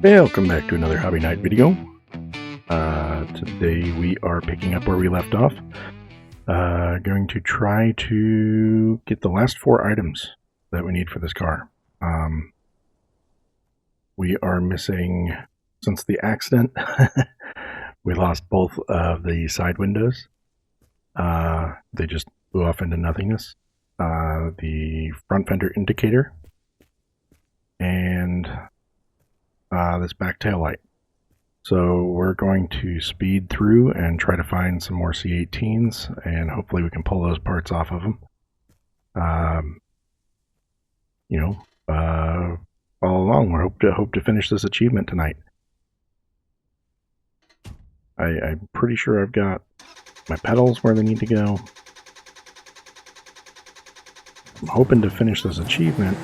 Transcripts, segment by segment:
Welcome back to another Hobby Night video. Today we are picking up where we left off. Going to try to get the last 4 items that we need for this car. We are missing, since the accident, we lost both of the side windows. They just blew off into nothingness. The front fender indicator and this back tail light. So we're going to speed through and try to find some more C18s, and hopefully we can pull those parts off of them. All along, we hope to finish this achievement tonight. I'm pretty sure I've got my pedals where they need to go. I'm hoping to finish this achievement.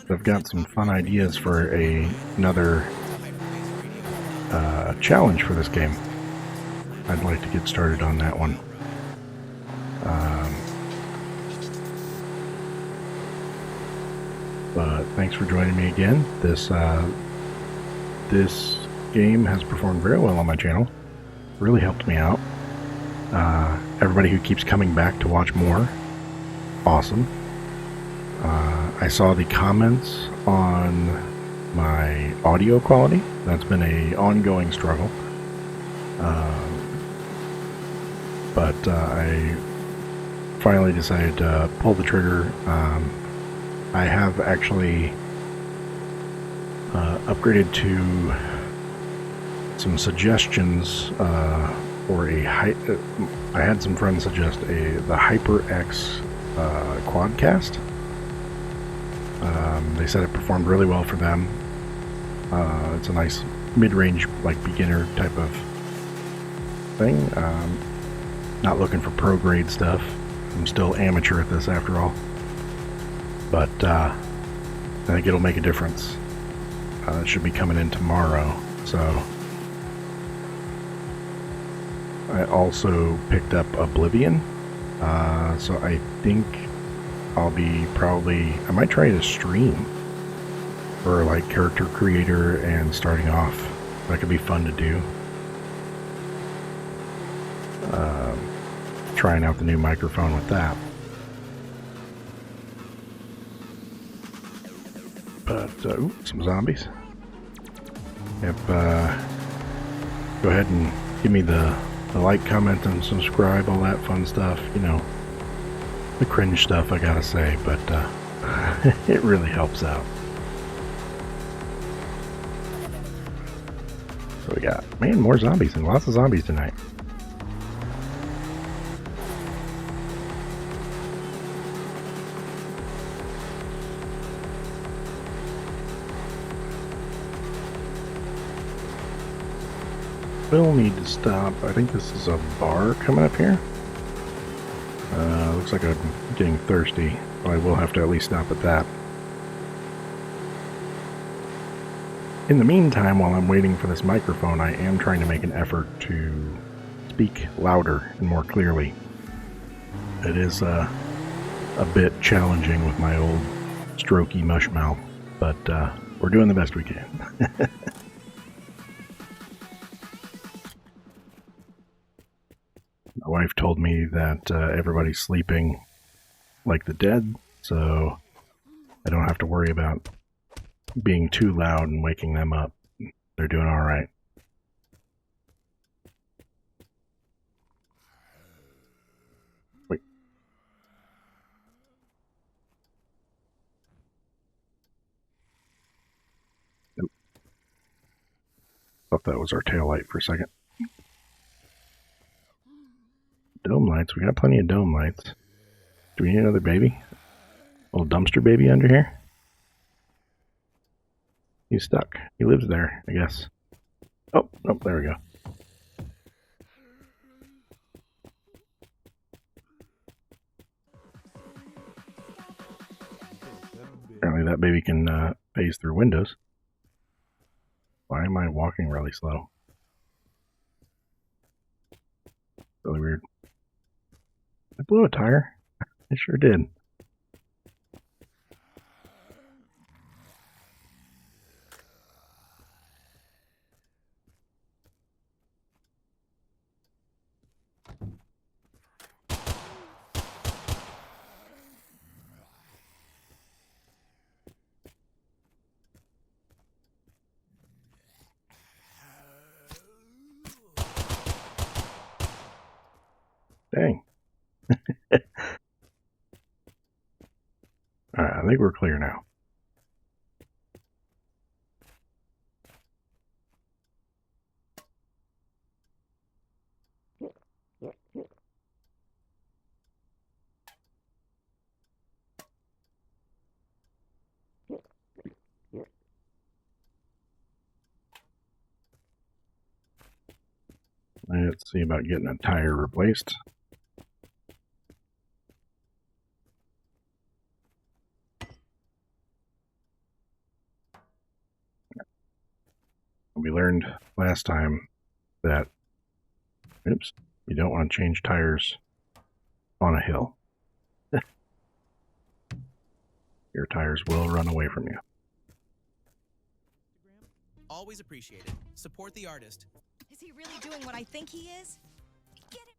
I've got some fun ideas for another challenge for this game. I'd like to get started on that one. But thanks for joining me again. This game has performed very well on my channel. Really helped me out. Everybody who keeps coming back to watch more, awesome. I saw the comments on my audio quality. That's been an ongoing struggle. But I finally decided to pull the trigger. I have actually upgraded to some suggestions for I had some friends suggest the HyperX Quadcast. They said it performed really well for them. It's a nice mid-range, like beginner type of thing. Not looking for pro grade stuff. I'm still amateur at this after all. But I think it'll make a difference. It should be coming in tomorrow. So I also picked up Oblivion. So I think I'll be I might try to stream for like character creator and starting off. That could be fun to do. Trying out the new microphone with that. But, some zombies. Yep, go ahead and give me the like, comment, and subscribe, all that fun stuff, you know. The cringe stuff, I gotta say, but it really helps out. So we got, man, more zombies, and lots of zombies tonight. We'll need to stop. I think this is a bar coming up here. Looks like I'm getting thirsty, but I will have to at least stop at that. In the meantime, while I'm waiting for this microphone, I am trying to make an effort to speak louder and more clearly. It is a bit challenging with my old strokey mush mouth, but we're doing the best we can. My wife told me that everybody's sleeping like the dead, so I don't have to worry about being too loud and waking them up. They're doing all right. Wait. Nope. Thought that was our tail light for a second. Dome lights. We got plenty of dome lights. Do we need another baby? A little dumpster baby under here? He's stuck. He lives there, I guess. Oh, nope, there we go. Apparently that baby can phase through windows. Why am I walking really slow? Really weird. I blew a tire. I sure did. Dang. Alright, I think we're clear now. Let's see about getting a tire replaced. We learned last time that, oops, you don't want to change tires on a hill. Your tires will run away from you. Always appreciated. Support the artist. Is he really doing what I think he is? Get it.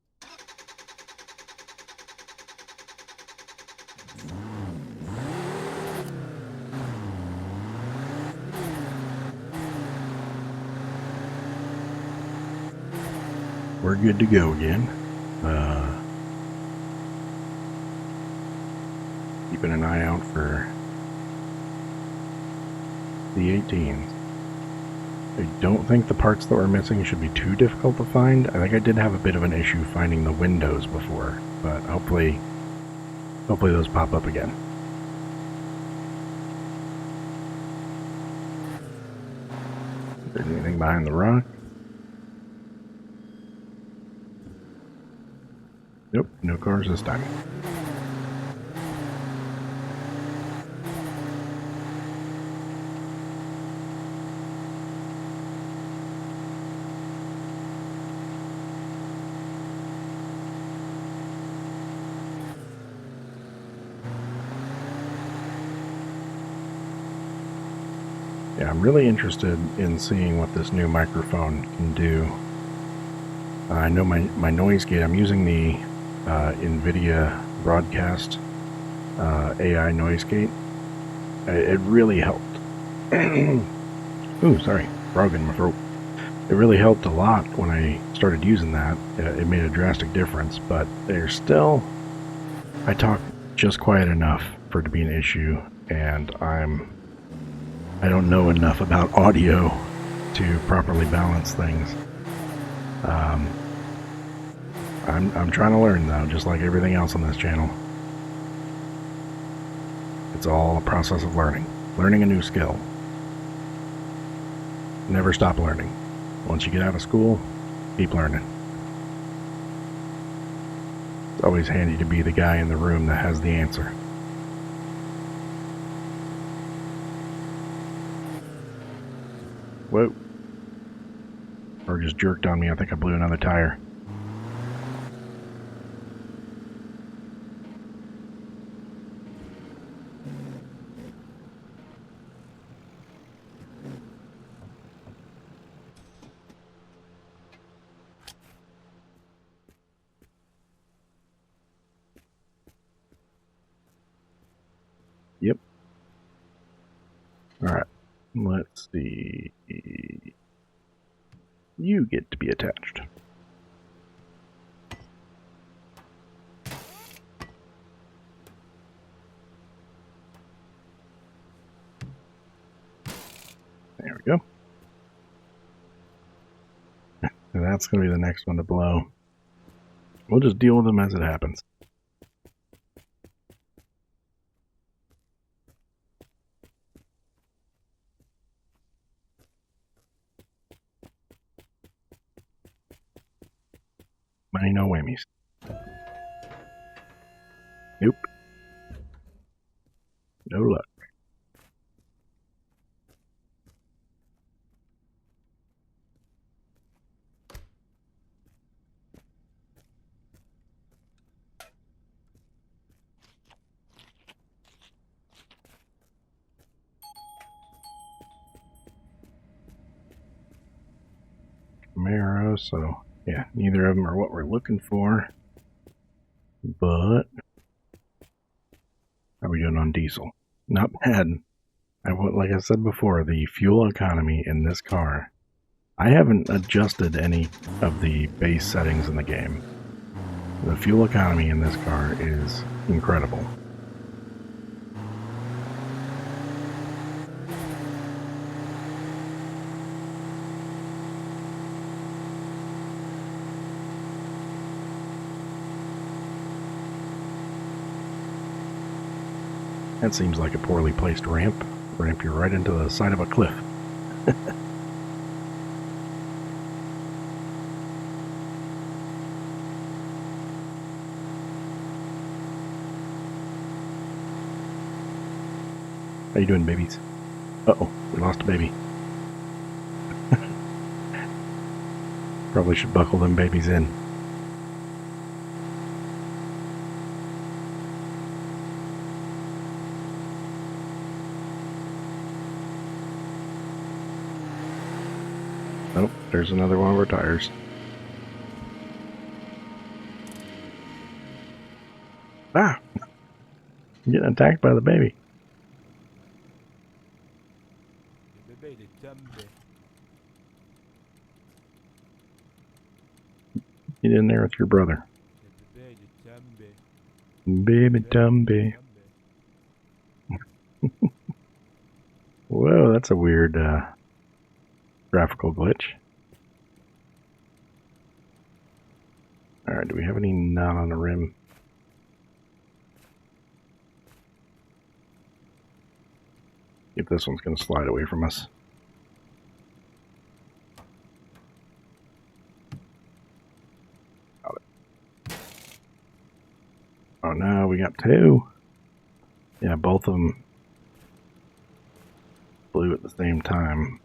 We're good to go again. Keeping an eye out for the 18s. I don't think the parts that we're missing should be too difficult to find. I think I did have a bit of an issue finding the windows before, but hopefully those pop up again. Is there anything behind the rock? Nope, no cars this time. Yeah, I'm really interested in seeing what this new microphone can do. I know my noise gate, I'm using the NVIDIA broadcast AI noise gate. It really helped. Ooh, sorry, frog in my throat. It really helped a lot when I started using that. It made a drastic difference, but there's still, I talk just quiet enough for it to be an issue, and I don't know enough about audio to properly balance things. I'm trying to learn though, just like everything else on this channel. It's all a process of learning a new skill. Never stop learning. Once you get out of school, keep learning. It's always handy to be the guy in the room that has the answer. Whoa. Or just jerked on me. I think I blew another tire. Yep. Alright. Let's see. You get to be attached. There we go. And that's going to be the next one to blow. We'll just deal with them as it happens. Money, no whammies. Nope. No luck. Camaro, so yeah, neither of them are what we're looking for. But how are we doing on diesel? Not bad. Like I said before, the fuel economy in this car, I haven't adjusted any of the base settings in the game. The fuel economy in this car is incredible. That seems like a poorly placed ramp. Ramp you right into the side of a cliff. How you doing, babies? Uh-oh, we lost a baby. Probably should buckle them babies in. Oh, there's another one of our tires. Ah! I'm getting attacked by the baby. Get in there with your brother. Baby Tumby. Whoa, that's a weird graphical glitch. Alright, do we have any knot on the rim? If this one's going to slide away from us. Got it. Oh no, we got two. Yeah, both of them blew at the same time.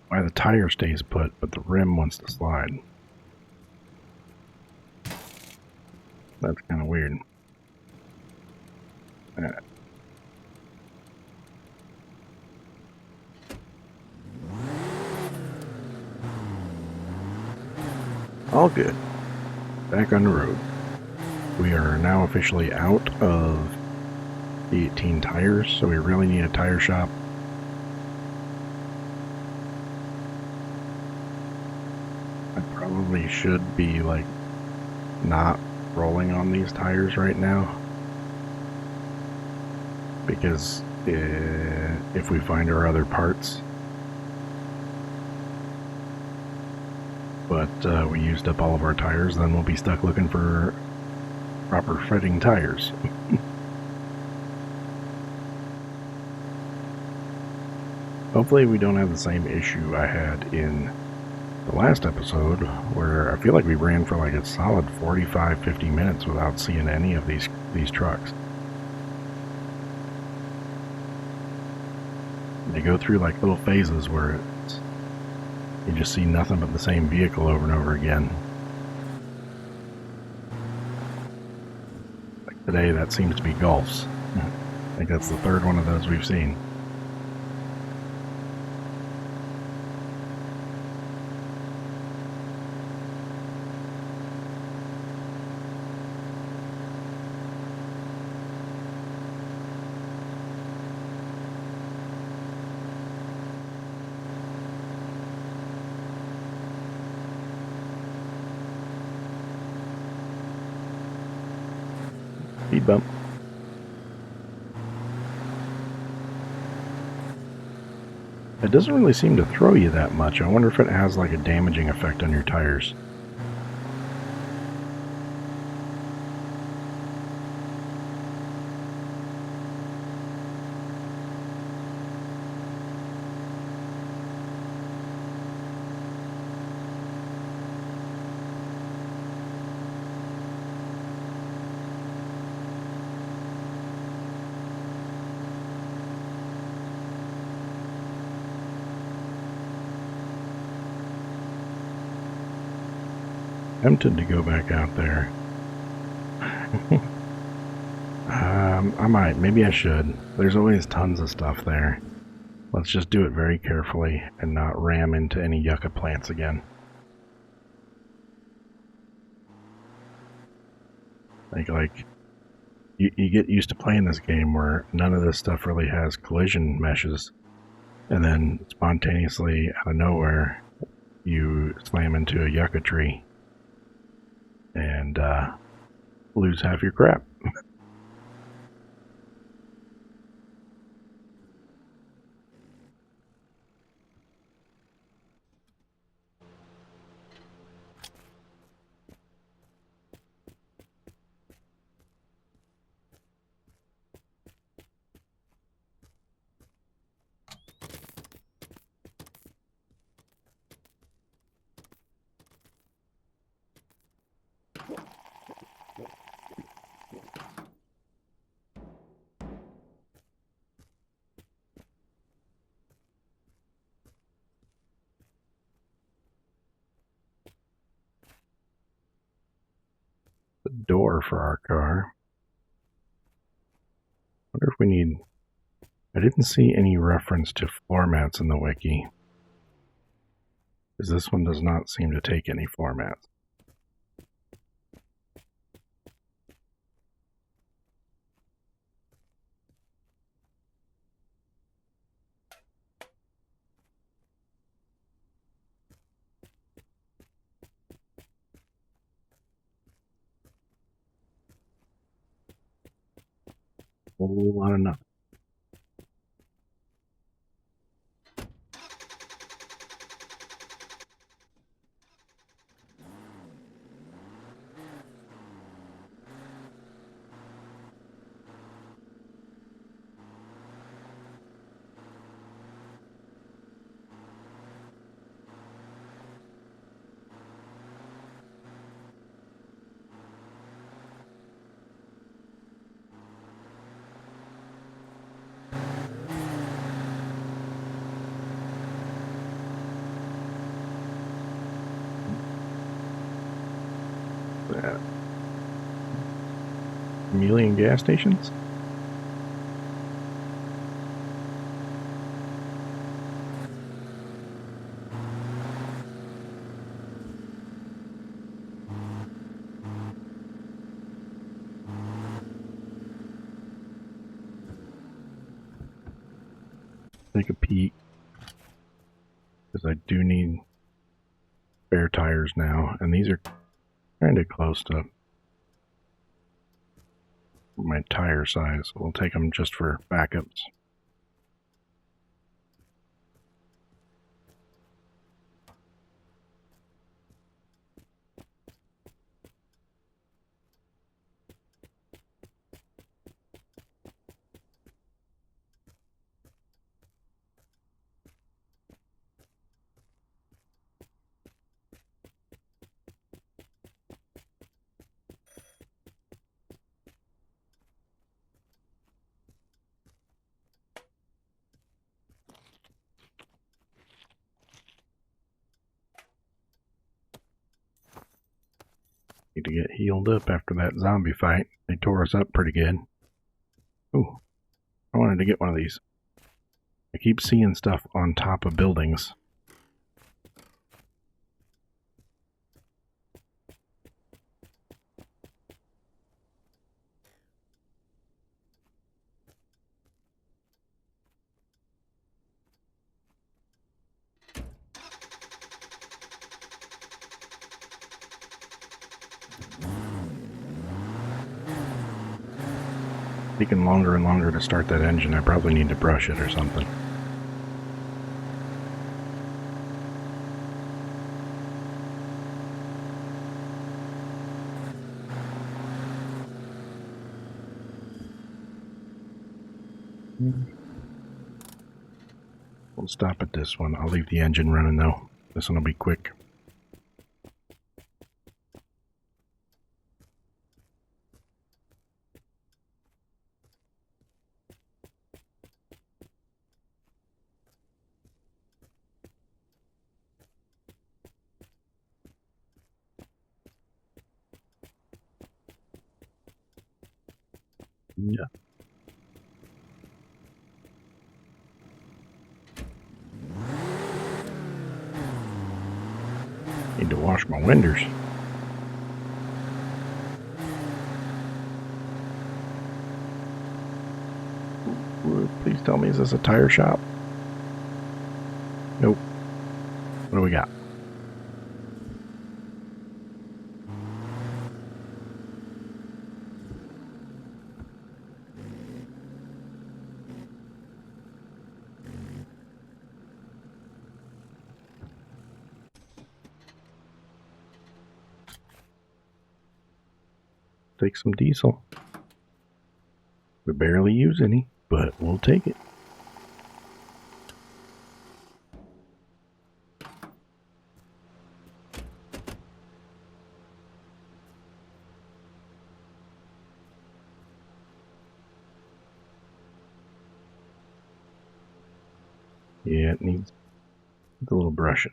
Why the tire stays put, but the rim wants to slide. That's kind of weird. All good. Back on the road. We are now officially out of the 18 tires, so we really need a tire shop. I probably should be like not rolling on these tires right now, because if we find our other parts, but we used up all of our tires, then we'll be stuck looking for proper fitting tires. Hopefully we don't have the same issue I had in the last episode, where I feel like we ran for like a solid 45-50 minutes without seeing any of these trucks. They go through like little phases where you just see nothing but the same vehicle over and over again. Like today, that seems to be Golfs. I think that's the third one of those we've seen. Speed bump. It doesn't really seem to throw you that much. I wonder if it has like a damaging effect on your tires. Tempted to go back out there. I might. Maybe I should. There's always tons of stuff there. Let's just do it very carefully and not ram into any yucca plants again. Like you get used to playing this game where none of this stuff really has collision meshes, and then spontaneously out of nowhere you slam into a yucca tree and lose half your crap. The door for our car. Wonder if we need... I didn't see any reference to floor mats in the wiki, because this one does not seem to take any floor mats. A whole lot of nothing. Chameleon gas stations? Take a peek, because I do need spare tires now, and these are kind of close to my tire size. We'll take them just for backups. Need to get healed up after that zombie fight. They tore us up pretty good. Ooh, I wanted to get one of these. I keep seeing stuff on top of buildings. Taking longer and longer to start that engine. I probably need to brush it or something. We'll stop at this one. I'll leave the engine running though. This one will be quick. Yeah. Need to wash my windows. Please tell me, is this a tire shop? Nope. What do we got? Take some diesel. We barely use any, but we'll take it. Yeah, it needs a little brushing.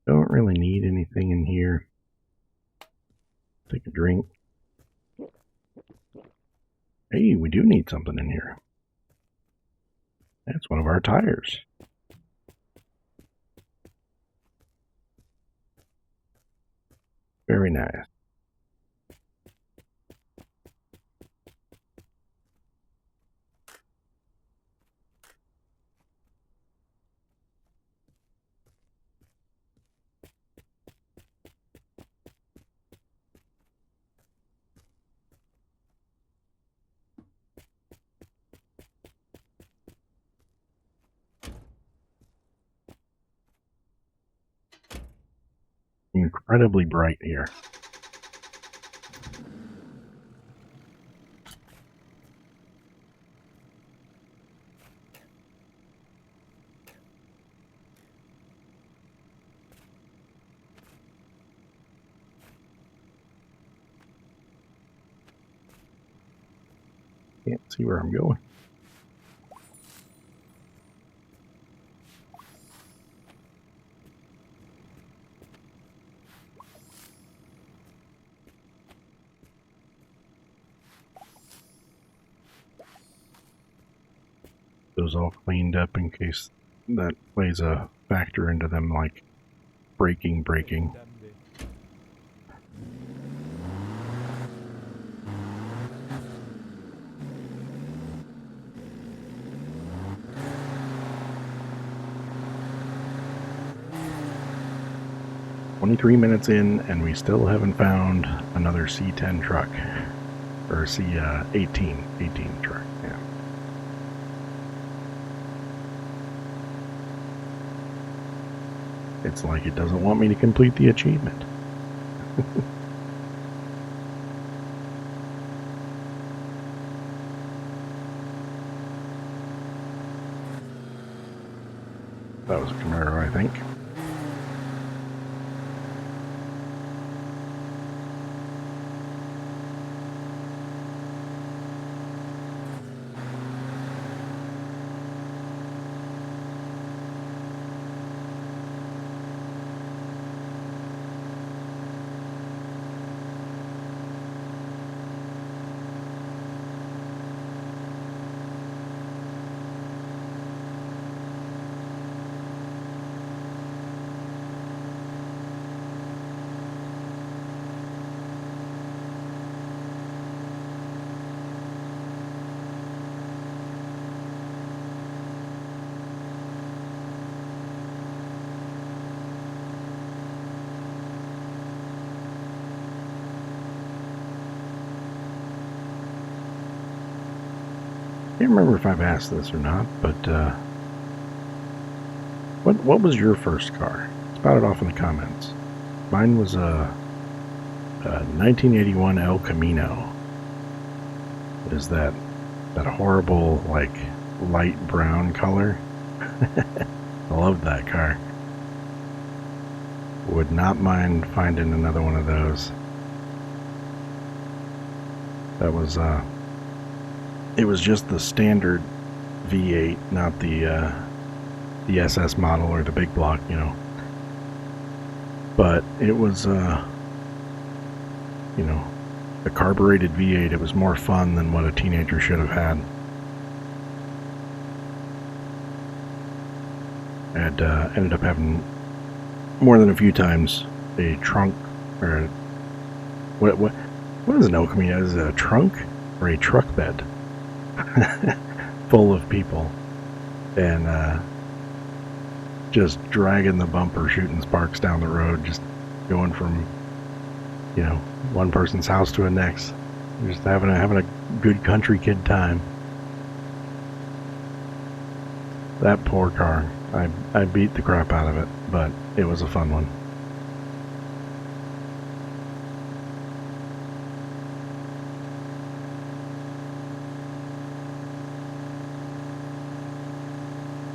Don't really need anything in here. Take a drink. Hey, we do need something in here. That's one of our tires. Very nice. Incredibly bright here. Can't see where I'm going. Those all cleaned up in case that plays a factor into them, like braking. 23 minutes in, and we still haven't found another C10 truck. Or C18 truck, yeah. It's like it doesn't want me to complete the achievement. That was a Camaro, I think. I can't remember if I've asked this or not, but what was your first car? Spout it off in the comments. Mine was a 1981 El Camino. It is that horrible, like, light brown color. I loved that car. Would not mind finding another one of those. That was, it was just the standard V8, not the SS model or the big block, you know. But it was, you know, a carbureted V8. It was more fun than what a teenager should have had. And ended up having more than a few times a trunk, or what is an El Camino? Is it a trunk or a truck bed full of people, and just dragging the bumper, shooting sparks down the road, just going from, you know, one person's house to the next, just having a good country kid time. That poor car. I beat the crap out of it, but it was a fun one.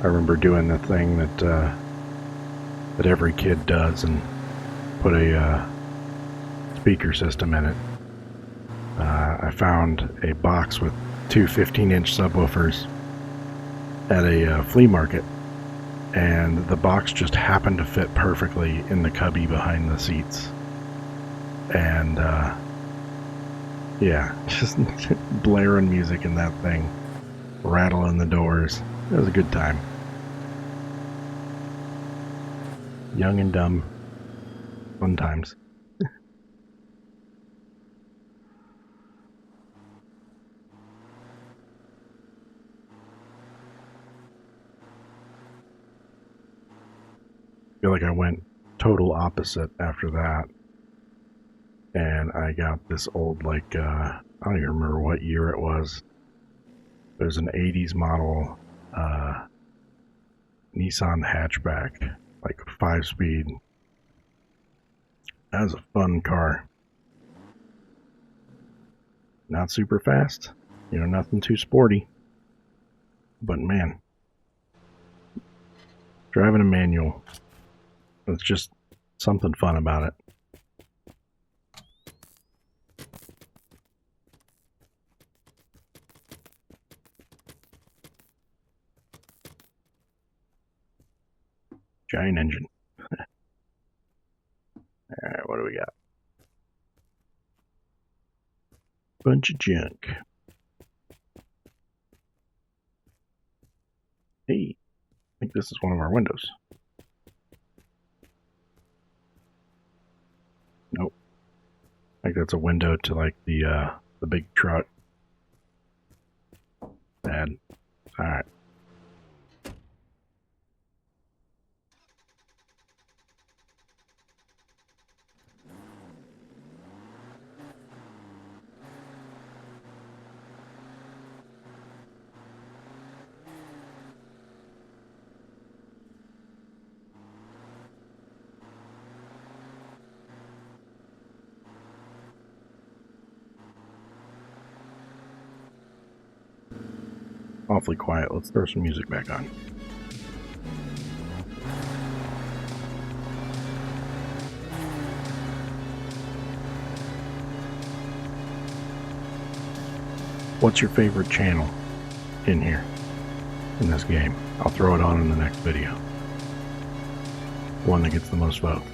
I remember doing the thing that every kid does and put a speaker system in it. I found a box with two 15-inch subwoofers at a flea market, and the box just happened to fit perfectly in the cubby behind the seats. And yeah, just blaring music in that thing, rattling the doors. It was a good time. Young and dumb, fun times. I feel like I went total opposite after that, and I got this old, like, I don't even remember what year it was. It was an 80s model Nissan hatchback, like 5-speed. That was a fun car. Not super fast, you know, nothing too sporty, but man, driving a manual, it's just something fun about it. Giant engine. Alright, what do we got? Bunch of junk. Hey, I think this is one of our windows. Nope. I think that's a window to, like, the big truck. Bad. Alright. Awfully quiet. Let's throw some music back on. What's your favorite channel in here, in this game? I'll throw it on in the next video. One that gets the most votes.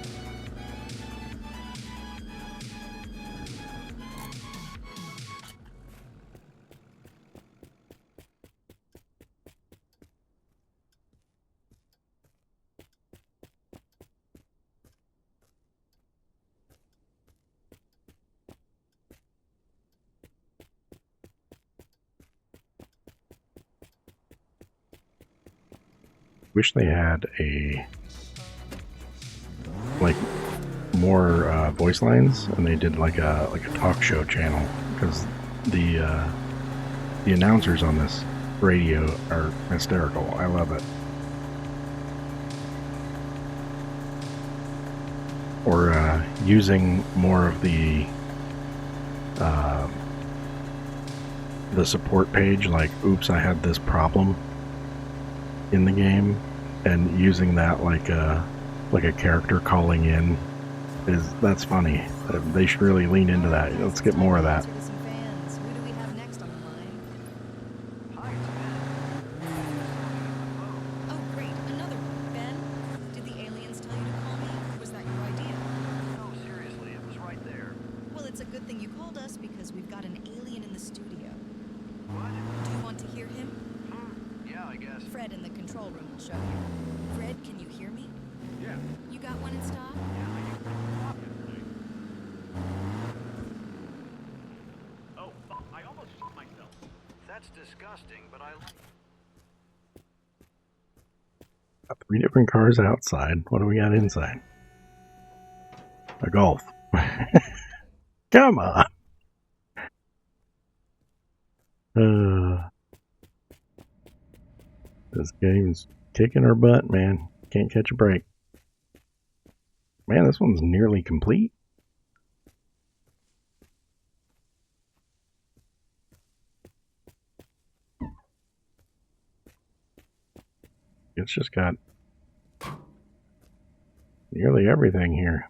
Wish they had a, like, more voice lines, and they did like a talk show channel, because the announcers on this radio are hysterical. I love it. or using more of the support page, like, oops, I had this problem in the game, and using that like a character calling in that's funny. They should really lean into that. Let's get more of that. Who do we have next on the line? Oh, great, another one. Ben, did the aliens tell you to call me? Was that your idea? No, seriously, it was right there. Well, it's a good thing you called us because we've got an alien in the studio. What? Do you want to hear him? Yeah, I guess. Fred in the control room will show you. Fred, can you hear me? Yeah. You got one in stock? Yeah, I used to talk yesterday. Oh, fuck, I almost shot myself. That's disgusting, but I like Got 3 different cars outside. What do we got inside? A Golf. Come on. This game's kicking our butt, man. Can't catch a break. Man, this one's nearly complete. It's just got nearly everything here.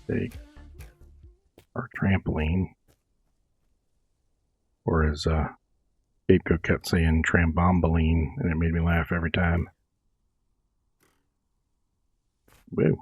Take our trampoline, or as Scapegoat kept saying, trambomboline, and it made me laugh every time. Woo.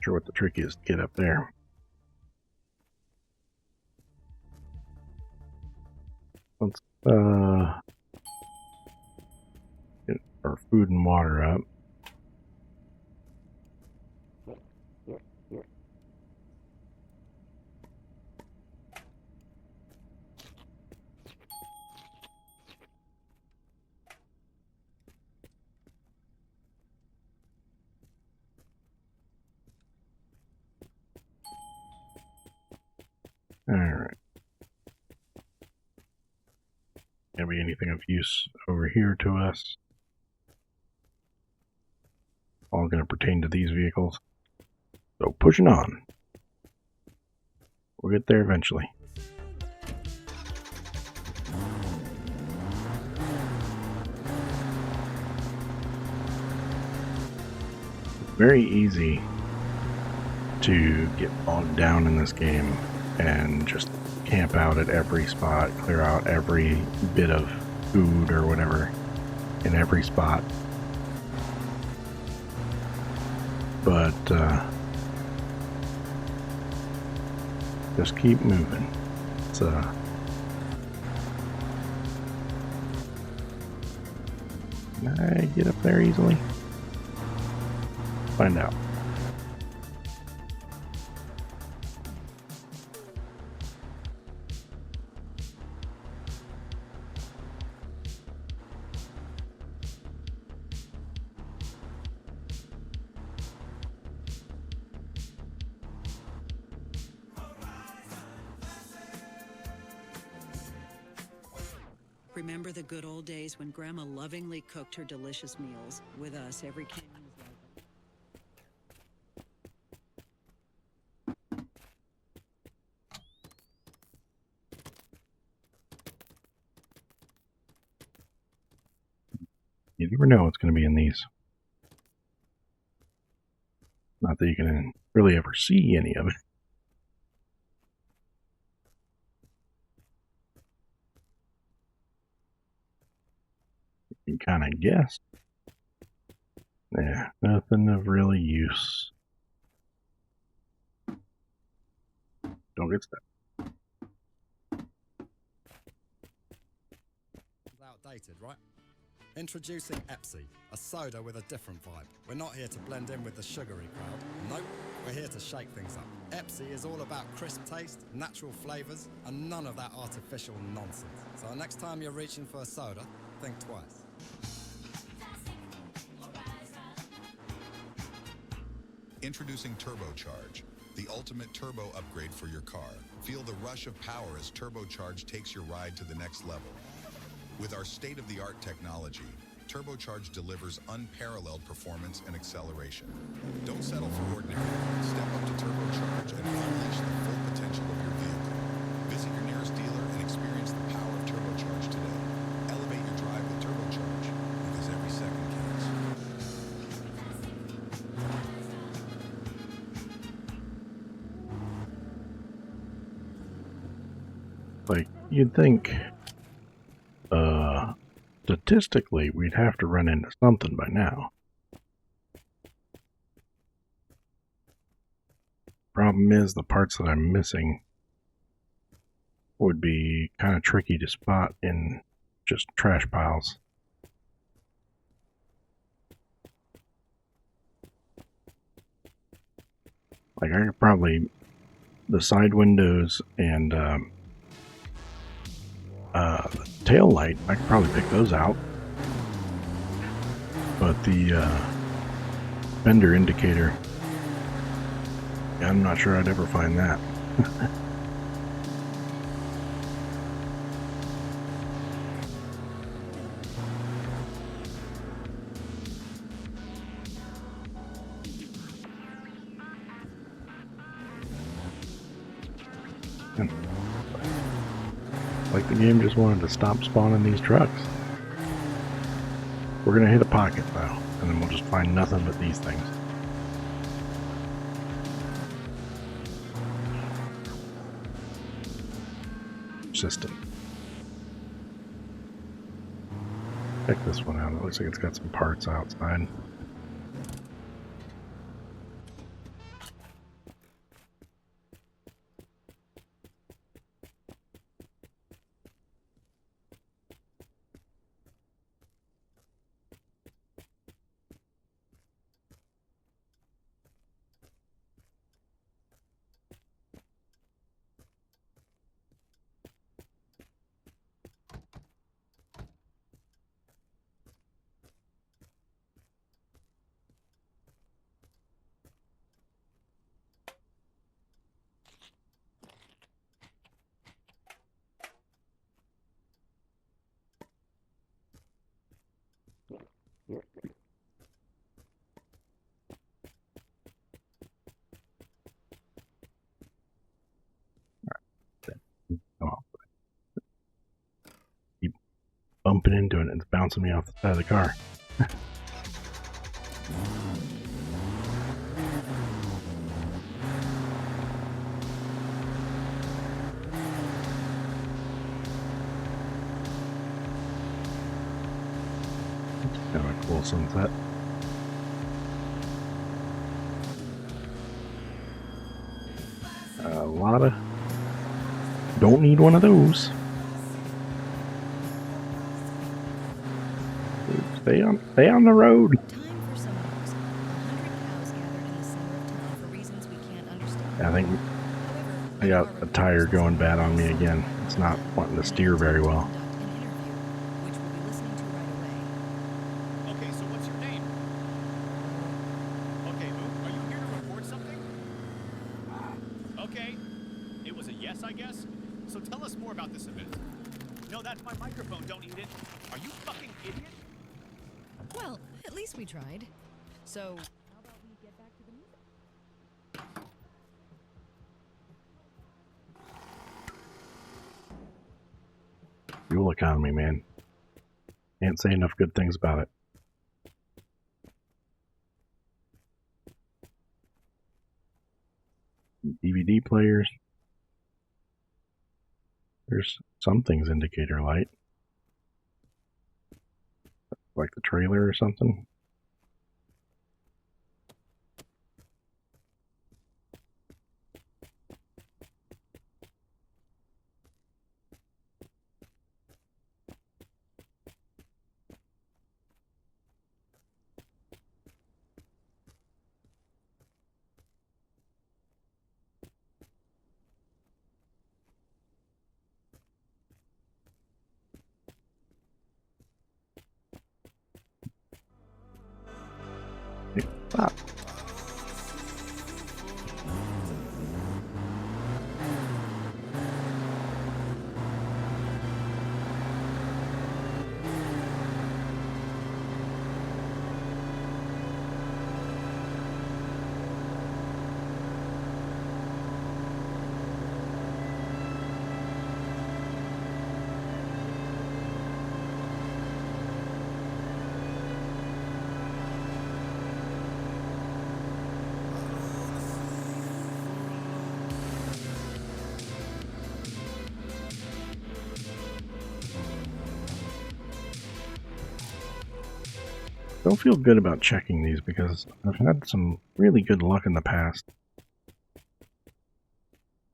Sure what the trick is to get up there. Let's get our food and water up. Alright. Gonna be anything of use over here to us? All gonna pertain to these vehicles. So pushing on. We'll get there eventually. Very easy to get bogged down in this game and just camp out at every spot, clear out every bit of food or whatever in every spot. But just keep moving. It's can I get up there easily? Find out. Remember the good old days when Grandma lovingly cooked her delicious meals with us every canyon was like. You never know what's going to be in these. Not that you can really ever see any of it. would kind of guess. Yeah, nothing of really use. Don't get stuck. Outdated, right? Introducing Epsi, a soda with a different vibe. We're not here to blend in with the sugary crowd. Nope, we're here to shake things up. Epsi is all about crisp taste, natural flavors, and none of that artificial nonsense. So next time you're reaching for a soda, think twice. Introducing Turbocharge, the ultimate turbo upgrade for your car. Feel the rush of power as Turbocharge takes your ride to the next level. With our state-of-the-art technology, Turbocharge delivers unparalleled performance and acceleration. Don't settle for ordinary. Step up to Turbocharge and unleash the full potential of your vehicle. Visit your nearest dealer and experience the power of Turbocharge today. Elevate your drive with Turbocharge, because every second counts. Like, you'd think, statistically, we'd have to run into something by now. Problem is, the parts that I'm missing would be kind of tricky to spot in just trash piles. Like, I could probably, the side windows and the tail light, I could probably pick those out. But the fender indicator, I'm not sure I'd ever find that. Like the game just wanted to stop spawning these trucks. We're gonna hit a pocket though, and then we'll just find nothing but these things. System. Check this one out. It looks like it's got some parts outside. Come on. Keep bumping into it and it's bouncing me off the side of the car. Kind of a cool sunset. A lot of... Don't need one of those. Stay on the road. Time for some news. 100 cows gathered in the center of town for reasons we can't understand. I think However, I got a tire going bad on me again. It's not wanting to steer very well. Which we'll be listening to right away. Okay, so what's your name? Okay, Luke, are you here to report something? Okay. It was a yes, I guess? So tell us more about this event. No, that's my microphone. Don't eat it. Are you fucking idiot? Well, at least we tried. So, how about we get back to the music? Fuel economy, man. Can't say enough good things about it. DVD players. There's some things indicator light. like the trailer or something. Ah. Don't feel good about checking these because I've had some really good luck in the past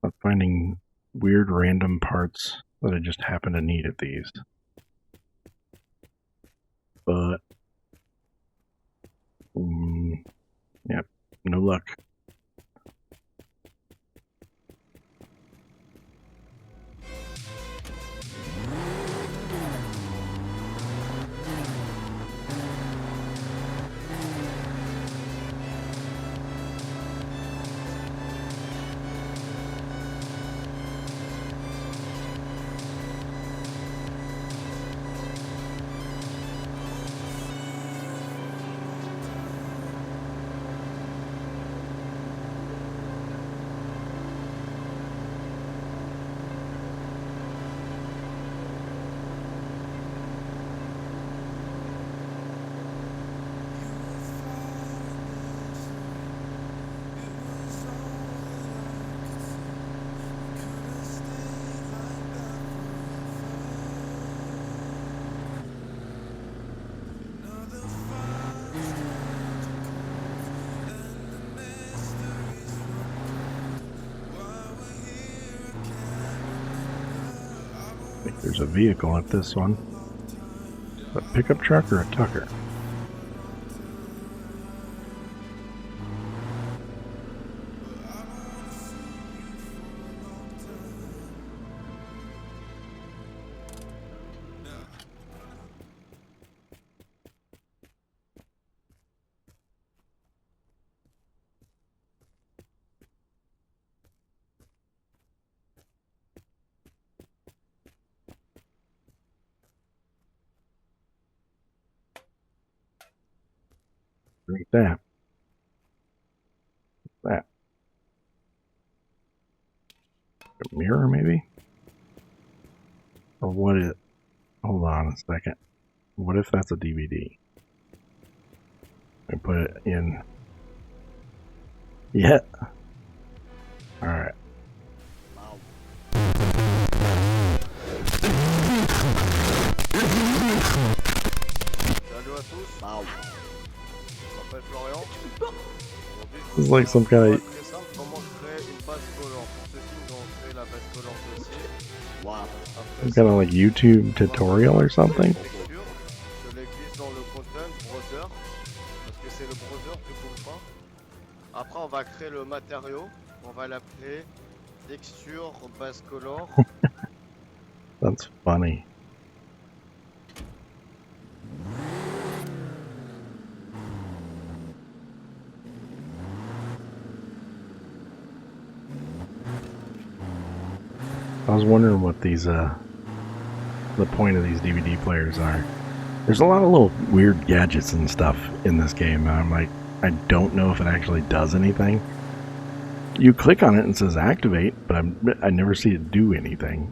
of finding weird random parts that I just happen to need at these. But, yep, no luck. I think there's a vehicle at this one. A pickup truck or a Tucker? Drink that. That. A mirror, maybe? Or what is... Hold on a second. What if that's a DVD? I put it in... Yeah. Alright. Salut à tous. Je m'appelle Florian. This is like some kind of... Très simple, comment créer une base collant. Pour ceci, nous allons créer la base collante aussi. Some kind of like YouTube tutorial or something? Je les glisse dans le content browser parce que c'est le browser qui comprend. Après, on va créer le matériau. On va l'appeler texture base collant. That's funny. I was wondering what these, the point of these DVD players are. There's a lot of little weird gadgets and stuff in this game, and I'm like, I don't know if it actually does anything. You click on it and it says activate, but I never see it do anything.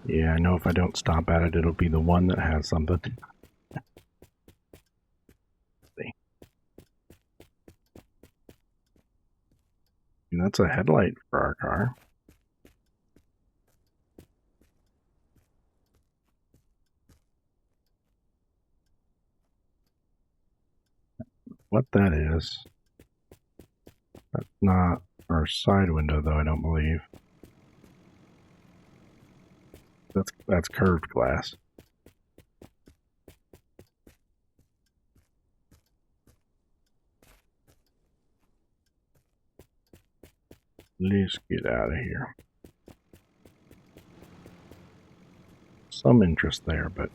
Yeah, I know if I don't stop at it, it'll be the one that has something. See. And that's a headlight for our car. What that is. That's not our side window, though, I don't believe. That's curved glass. Let's get out of here. Some interest there, but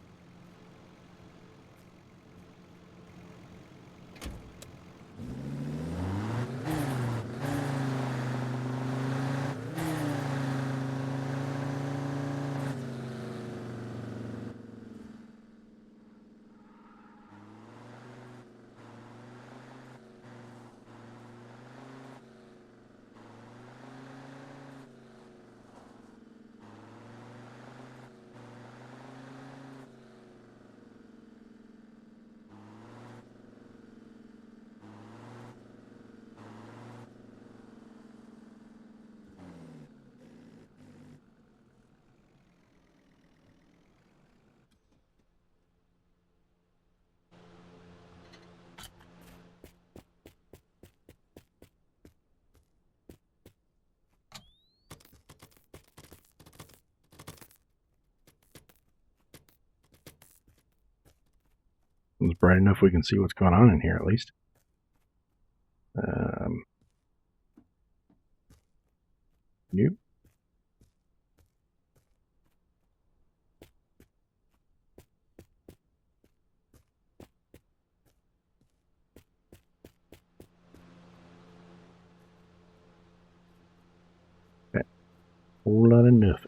it's bright enough we can see what's going on in here at least. Nope. Okay. Whole lot of nothing.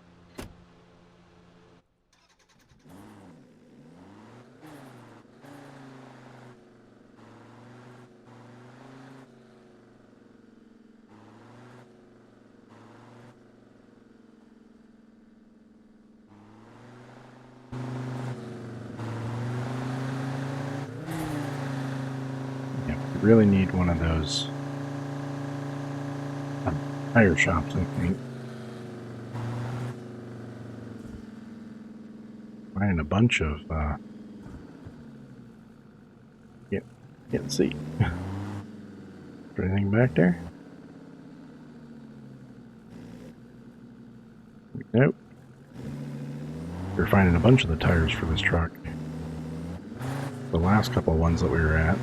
Really need one of those tire shops, I think. Finding a bunch of can't see. Is there anything back there? Nope. We're finding a bunch of the tires for this truck. The last couple of ones that we were at.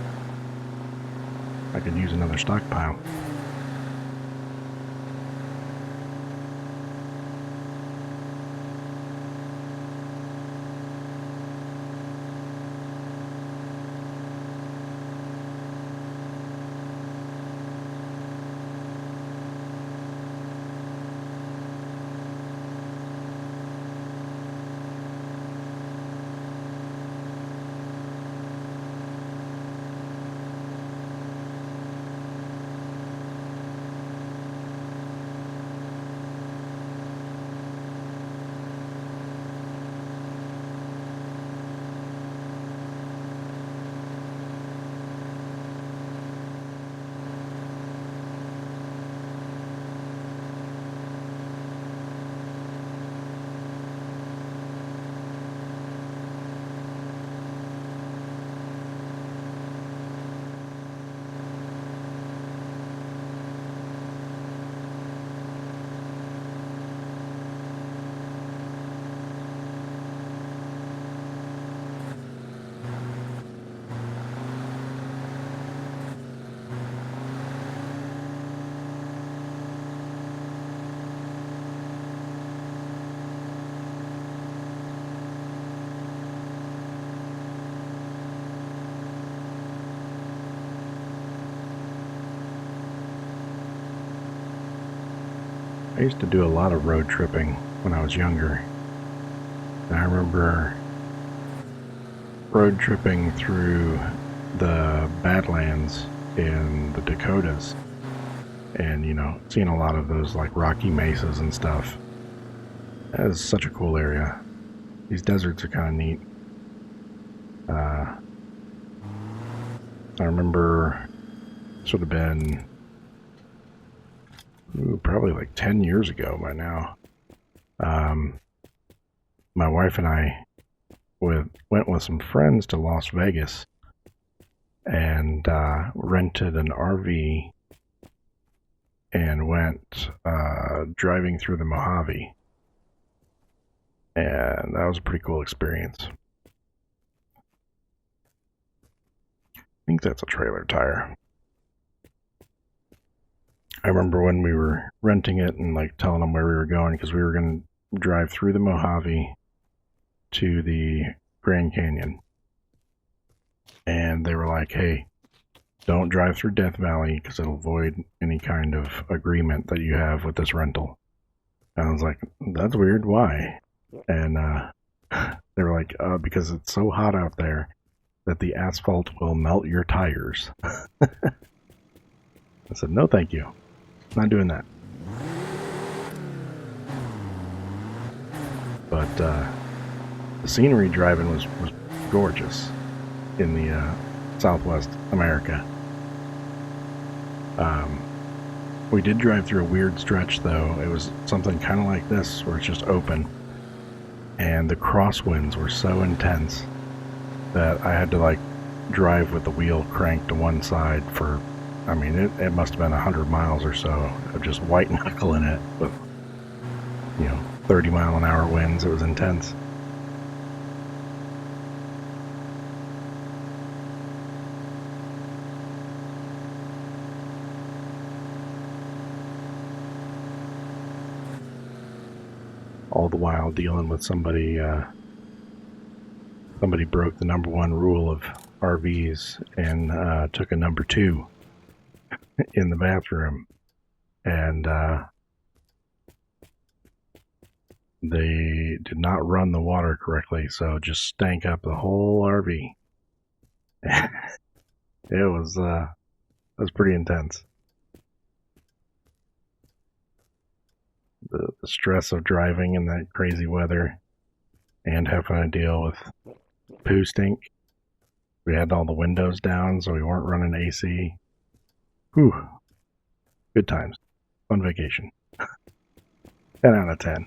I could use another stockpile. I used to do a lot of road tripping when I was younger. And I remember road tripping through the Badlands in the Dakotas. And, you know, seeing a lot of those like rocky mesas and stuff. That is such a cool area. These deserts are kind of neat. I remember this would have been probably like 10 years ago by now. My wife and I went with some friends to Las Vegas and rented an RV and went driving through the Mojave. And that was a pretty cool experience. I think that's a trailer tire. I remember when we were renting it and like telling them where we were going, because we were going to drive through the Mojave to the Grand Canyon. And they were like, hey, don't drive through Death Valley because it'll void any kind of agreement that you have with this rental. And I was like, that's weird, why? And they were like, because it's so hot out there that the asphalt will melt your tires. I said, no thank you. Not doing that. But the scenery driving was gorgeous in the Southwest America. We did drive through a weird stretch though. It was something kind of like this where it's just open, and the crosswinds were so intense that I had to like drive with the wheel cranked to one side for, I mean, it must have been 100 miles or so of just white knuckling it with, 30-mile-an-hour winds. It was intense. All the while dealing with somebody broke the #1 rule of RVs and took a #2 in the bathroom, and they did not run the water correctly, so it just stank up the whole RV. It was pretty intense. The stress of driving in that crazy weather and having to deal with poo stink. We had all the windows down, so we weren't running AC. Whew. Good times. Fun vacation. 10 out of 10.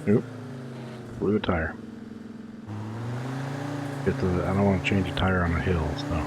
Oop. Blew a tire. I don't want to change a tire on the hills, though.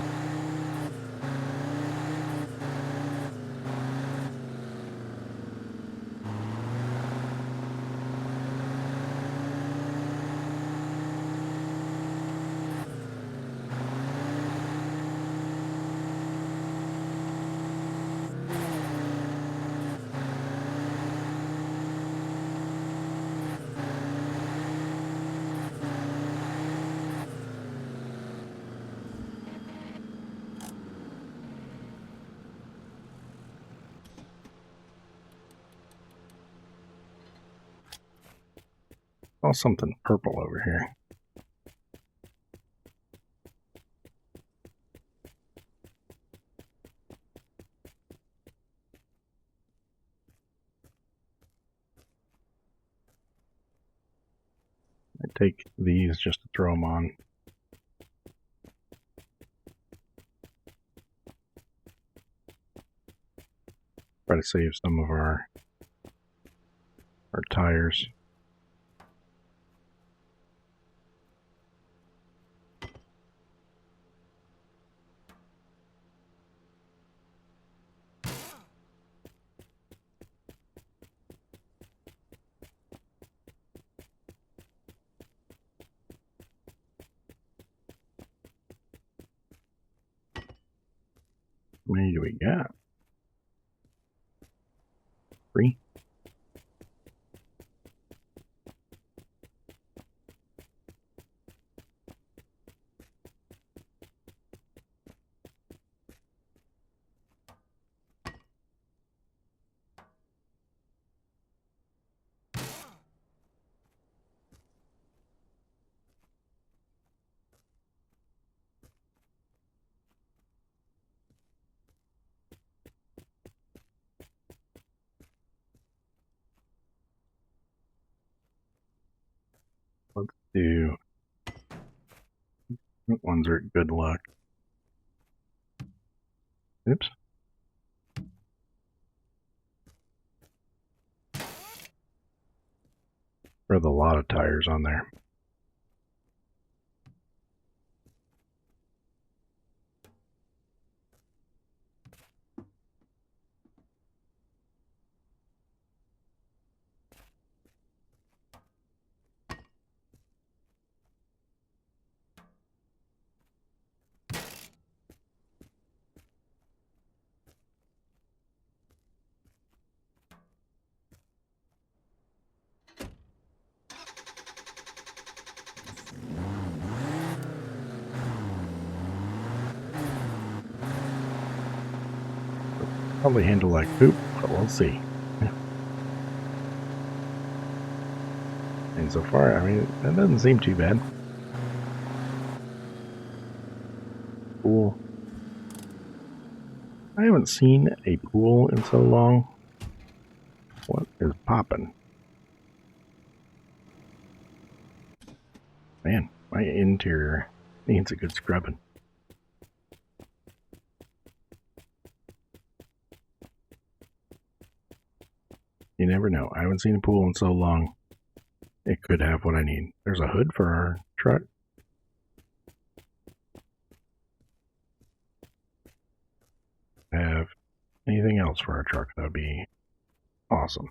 Saw something purple over here. I take these just to throw them on. Try to save some of our our tires. How many do we got? 3. Let's do. What ones are good luck? Oops. There's a lot of tires on there. Probably handle like poop, but we'll see. And so far, I mean, that doesn't seem too bad. Pool. I haven't seen a pool in so long. What is popping? Man, my interior needs a good scrubbing. You never know. I haven't seen a pool in so long. It could have what I need. There's a hood for our truck. Have anything else for our truck? That would be awesome.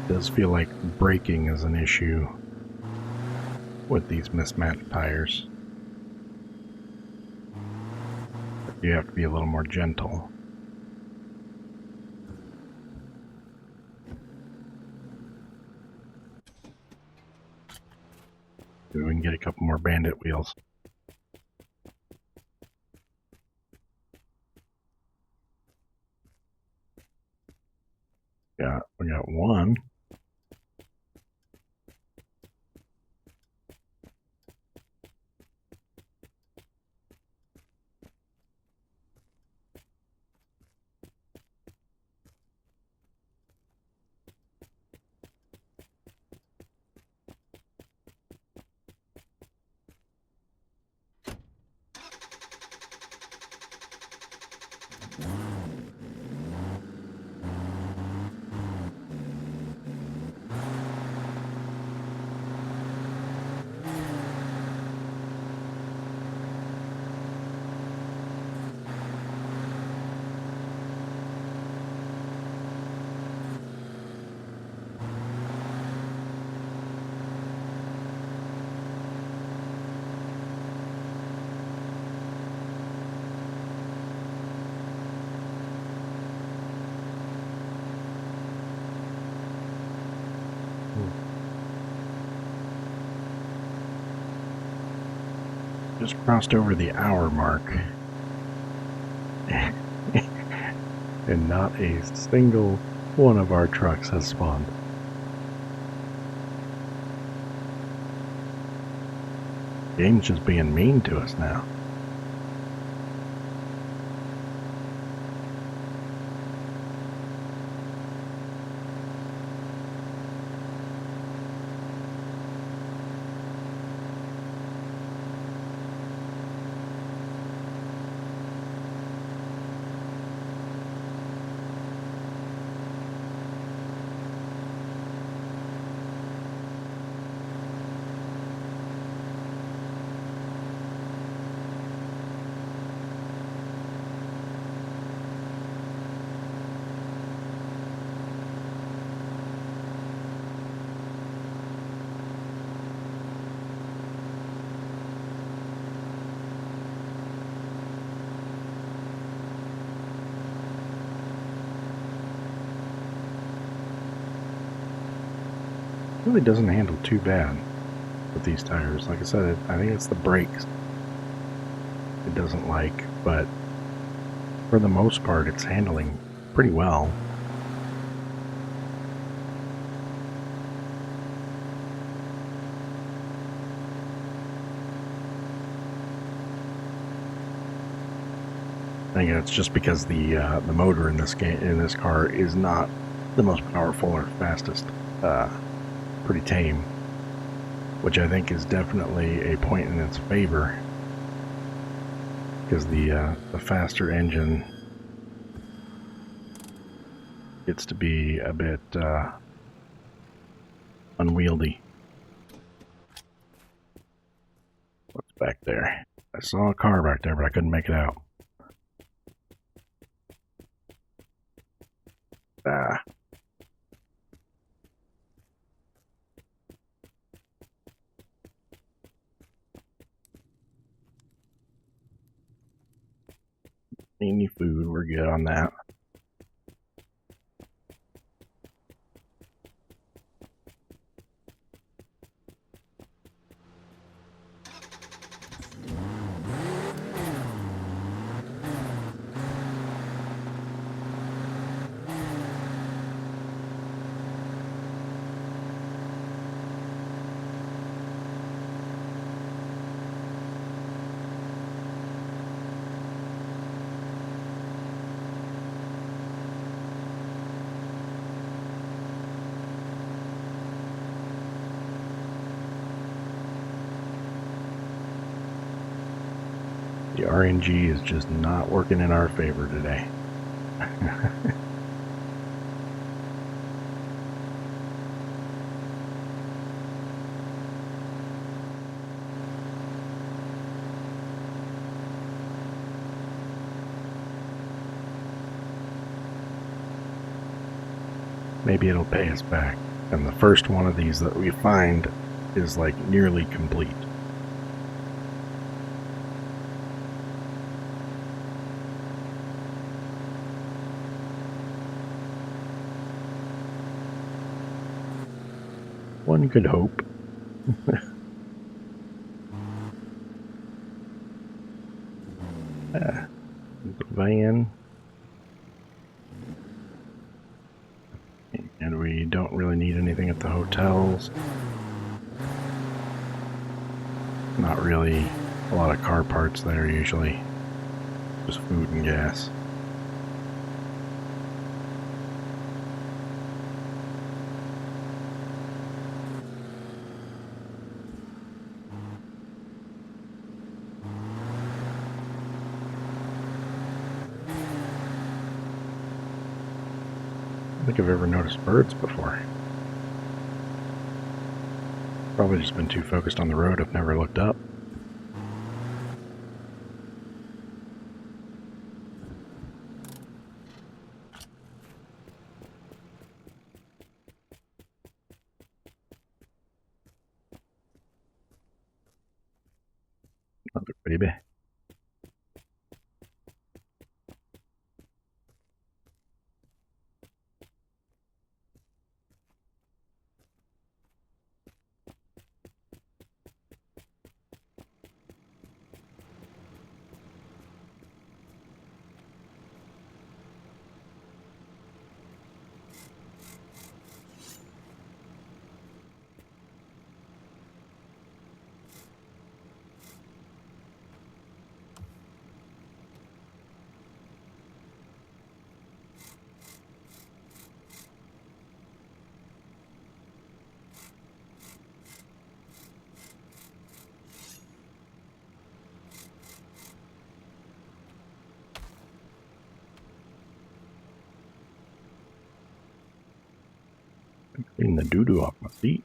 It does feel like braking is an issue with these mismatched tires. You have to be a little more gentle. Maybe we can get a couple more bandit wheels. We got one. just crossed over the hour mark. And not a single one of our trucks has spawned. Game's just being mean to us now. Really doesn't handle too bad with these tires. Like I said, I think it's the brakes it doesn't like, but for the most part it's handling pretty well. I think it's just because the motor in this car is not the most powerful or fastest. Pretty tame, which I think is definitely a point in its favor, because the faster engine gets to be a bit unwieldy. What's back there? I saw a car back there, but I couldn't make it out. Ah. Any food, we're good on that. The RNG is just not working in our favor today. Maybe it'll pay us back. And the first one of these that we find is like nearly complete. One could hope. The van. And we don't really need anything at the hotels. Not really a lot of car parts there usually. Just food and gas. I don't think I've ever noticed birds before. Probably just been too focused on the road, I've never looked up. Another baby. Clean the doo-doo off my seat.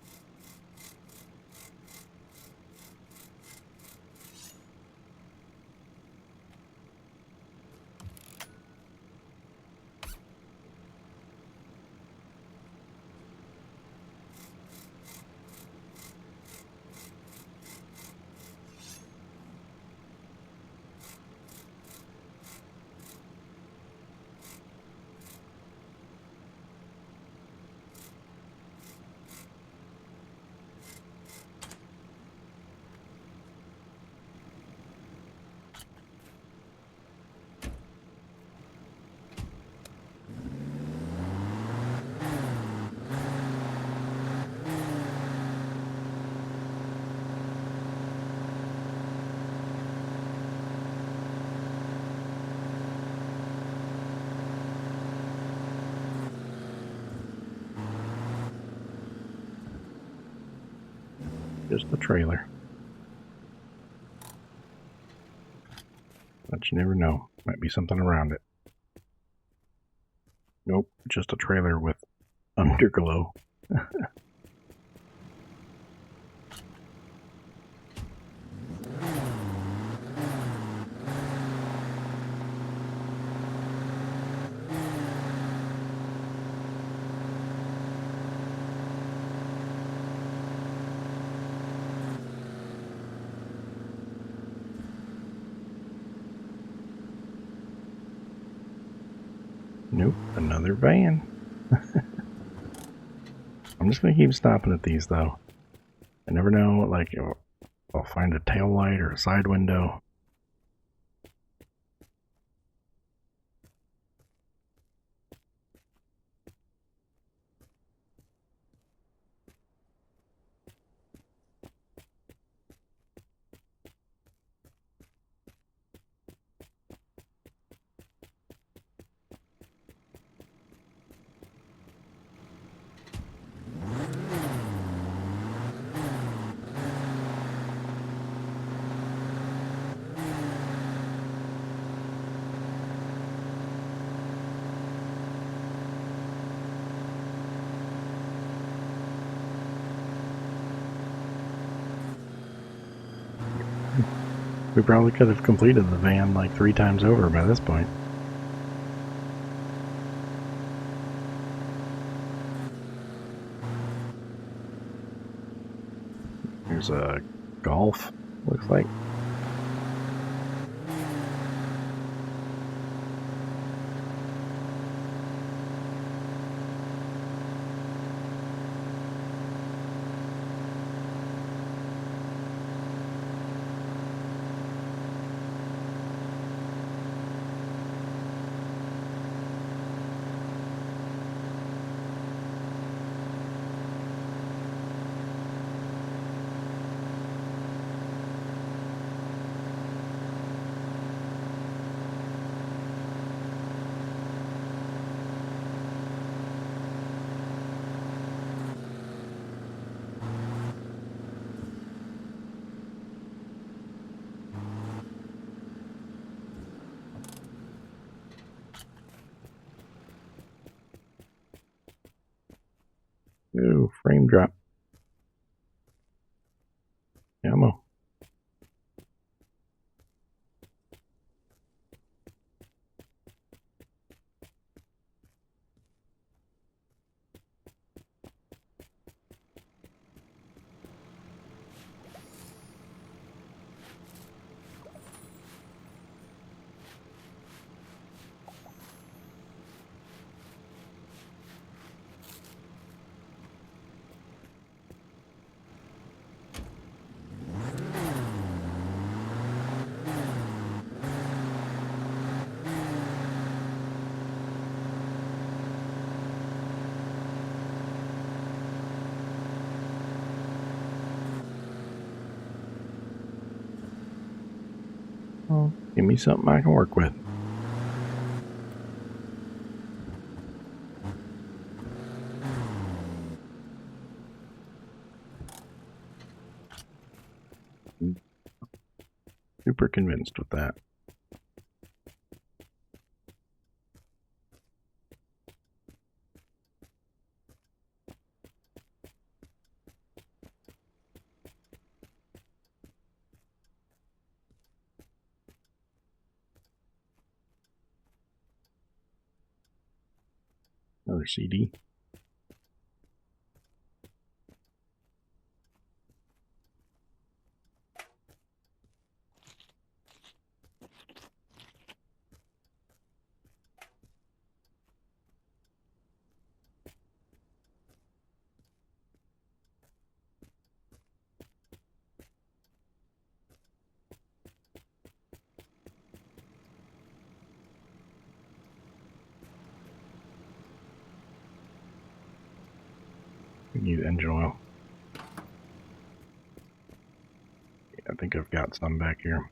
Just the trailer. But you never know. Might be something around it. Nope, just a trailer with underglow. Nope, another van. I'm just gonna keep stopping at these though. I never know, like, I'll find a tail light or a side window. We probably could have completed the van like 3 times over by this point. There's a Golf, looks like. Ooh, frame drop. Ammo. Oh, give me something I can work with. Super convinced with that. Another CD. We need engine oil. I think I've got some back here.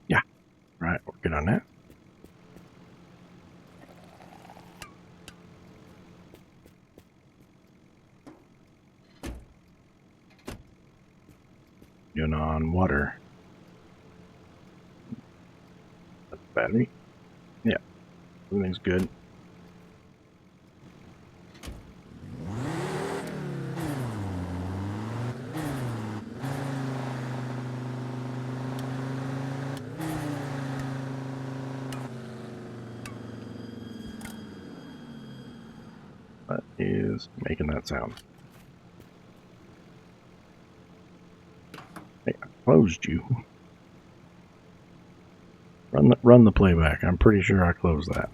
Yeah, right, we're good on that. Good on water. Battery. Yeah, everything's good. What is making that sound? Hey, I closed you. Run the playback. I'm pretty sure I closed that.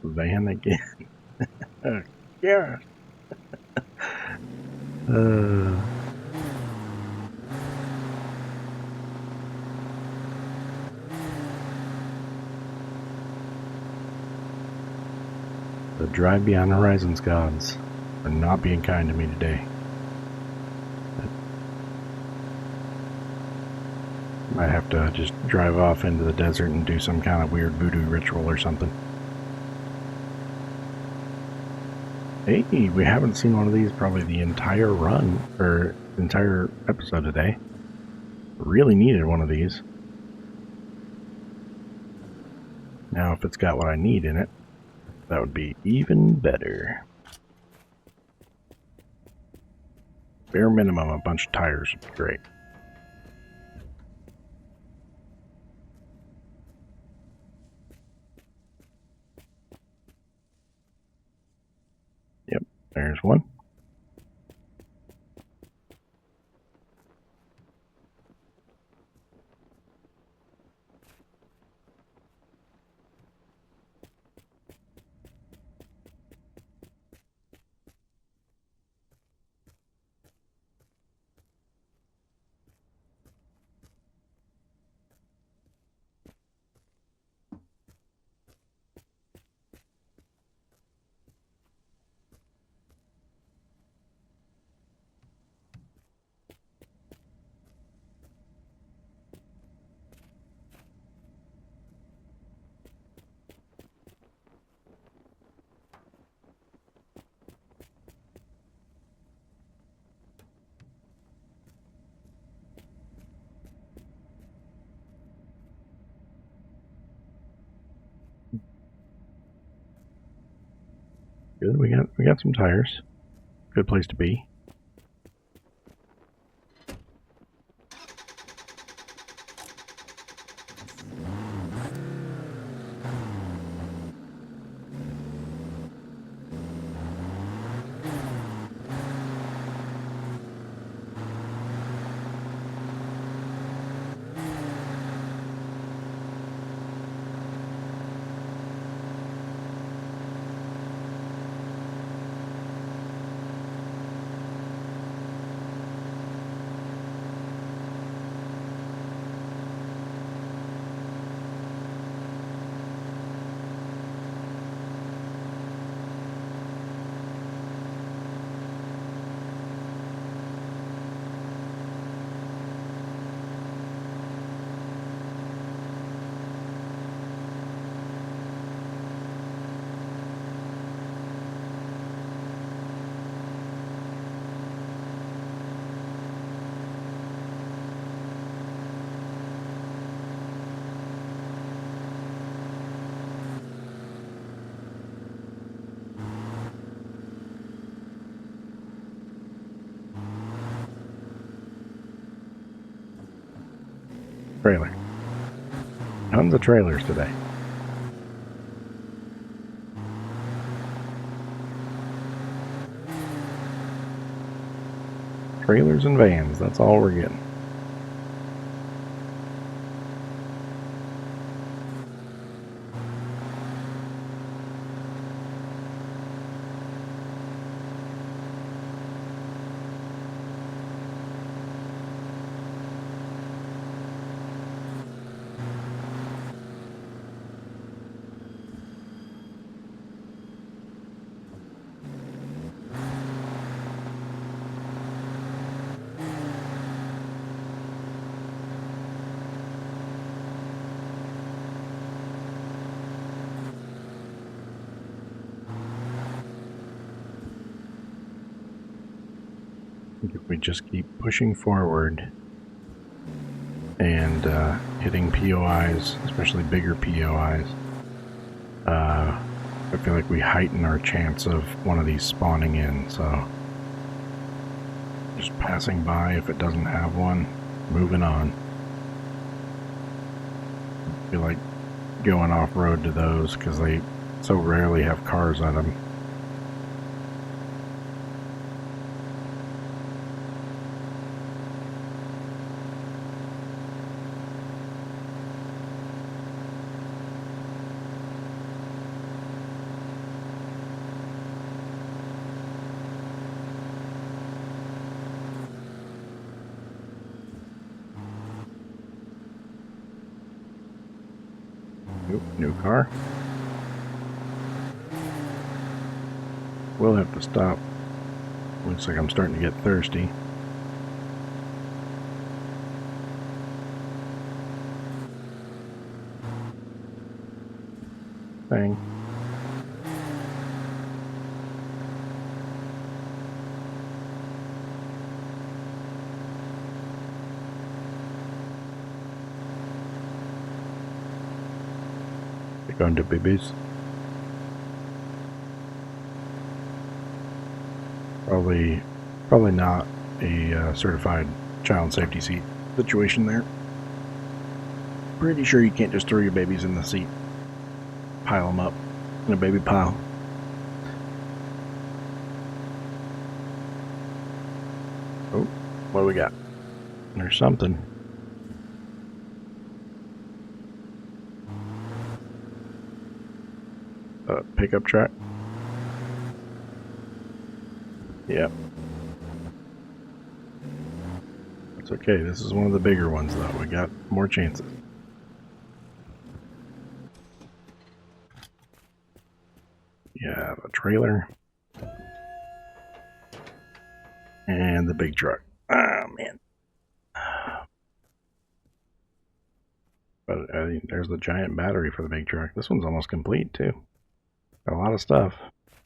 Van again. Yeah. The Drive Beyond Horizons gods are not being kind to me today. I have to just drive off into the desert and do some kind of weird voodoo ritual or something. Hey, we haven't seen one of these probably the entire run, or entire episode today. Really needed one of these. Now, if it's got what I need in it, that would be even better. Bare minimum, a bunch of tires would be great. Yep, there's one. Good, we got some tires. Good place to be. trailer. Tons of trailers today. Trailers and vans, that's all we're getting. If we just keep pushing forward and hitting POIs, especially bigger POIs, I feel like we heighten our chance of one of these spawning in, so just passing by if it doesn't have one, moving on. I feel like going off-road to those because they so rarely have cars on them. Oop, new car. We'll have to stop. Looks like I'm starting to get thirsty. Bang. Going to babies. Probably not a certified child safety seat situation there. Pretty sure you can't just throw your babies in the seat. Pile them up in a baby pile. Oh, what do we got? There's something. Pickup truck. Yep. That's okay. This is one of the bigger ones, though. We got more chances. Yeah, the trailer. And the big truck. Ah, man. But there's the giant battery for the big truck. This one's almost complete, too. Got a lot of stuff.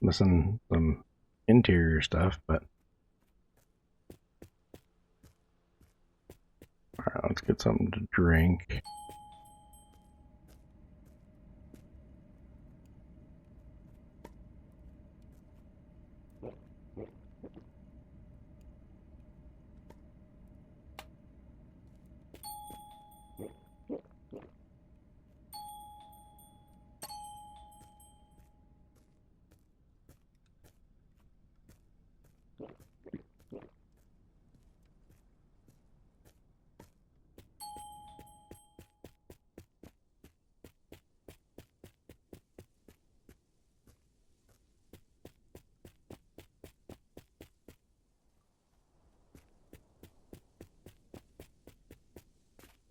Missing some interior stuff, but... Alright, let's get something to drink.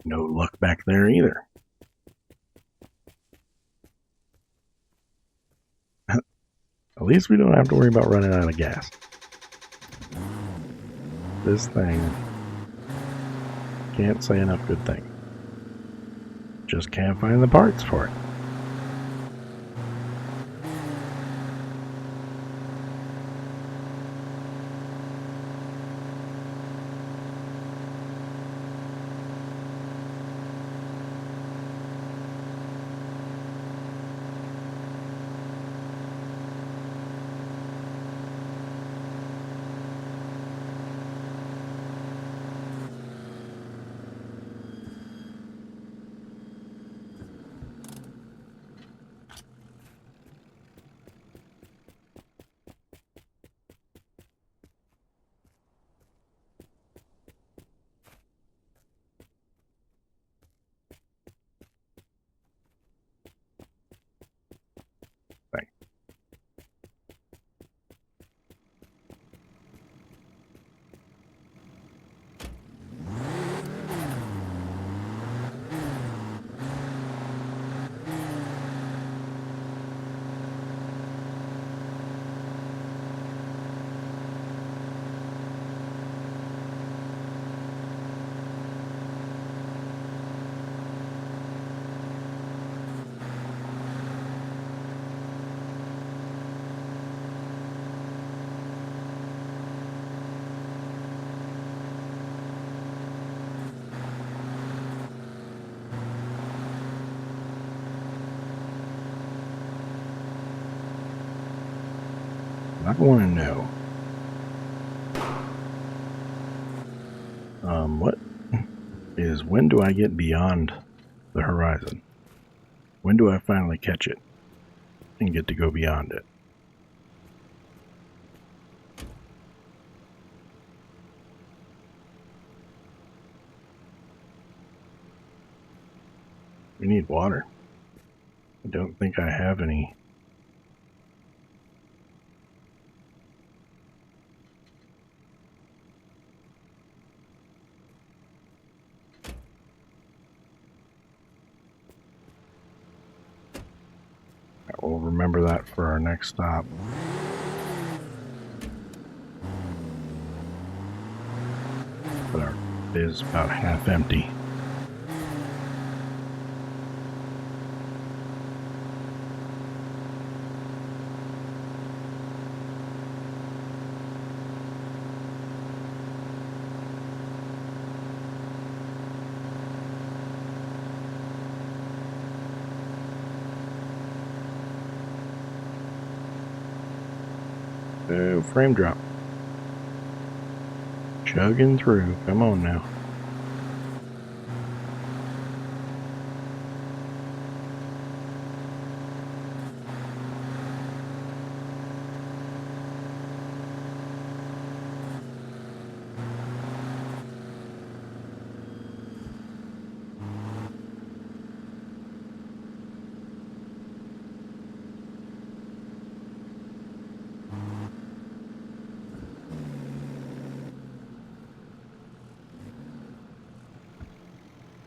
No luck back there either. At least we don't have to worry about running out of gas. This thing, can't say enough good things. Just can't find the parts for it. I want to know. What is, when do I get beyond the horizon? When do I finally catch it and get to go beyond it? We need water. I don't think I have any. We'll remember that for our next stop. But our is about half empty. Oh, frame drop. Chugging through. Come on now.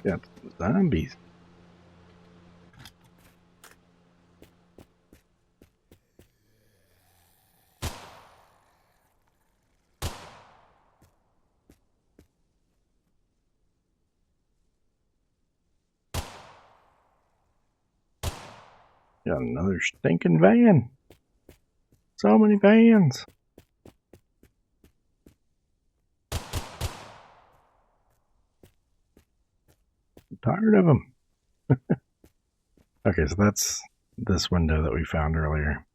Got zombies. Got another stinking van. So many vans. I'm tired of them. Okay, so that's this window that we found earlier.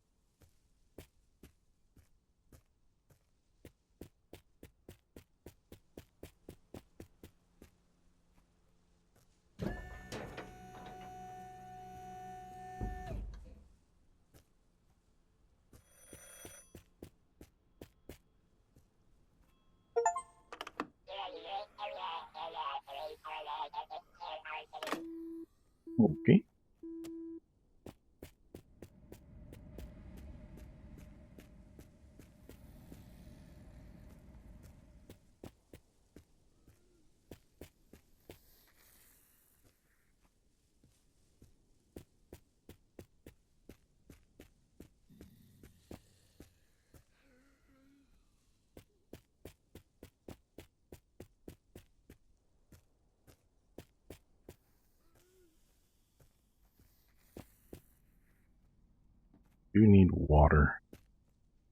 Okay. Do need water.